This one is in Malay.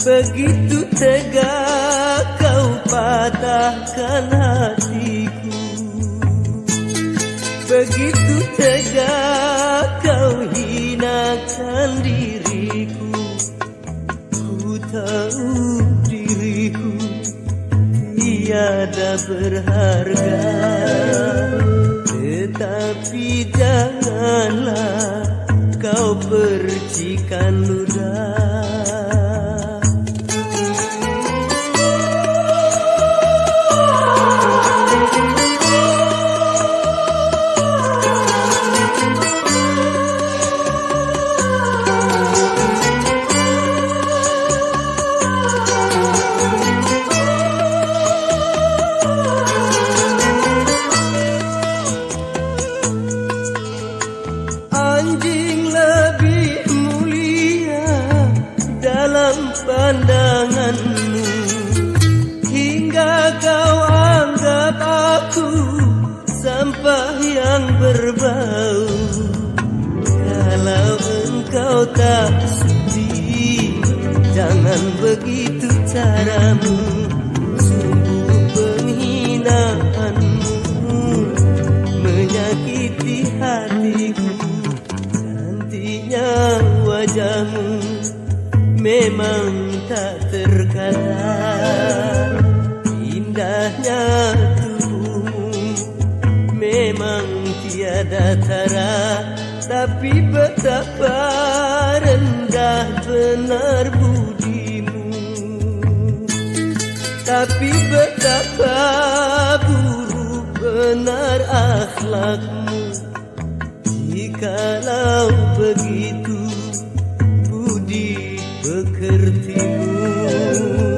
Begitu tega kau patahkan hatiku, begitu tega kau hinakan diriku. Ku tahu diriku tiada berharga, tetapi janganlah kau percikan ludah. Anjing lebih mulia dalam pandanganmu, hingga kau anggap aku sampah yang berbau. Kalau engkau tak sudi, jangan begitu caramu. Sungguh penghinaanmu menyakiti hatiku. Cantiknya wajahmu memang tak terkata, indahnya tubuhmu memang tiada tara. Tapi betapa rendah benar budimu, tapi betapa buruk benar akhlakmu. Jikalau begitu budi pekertimu.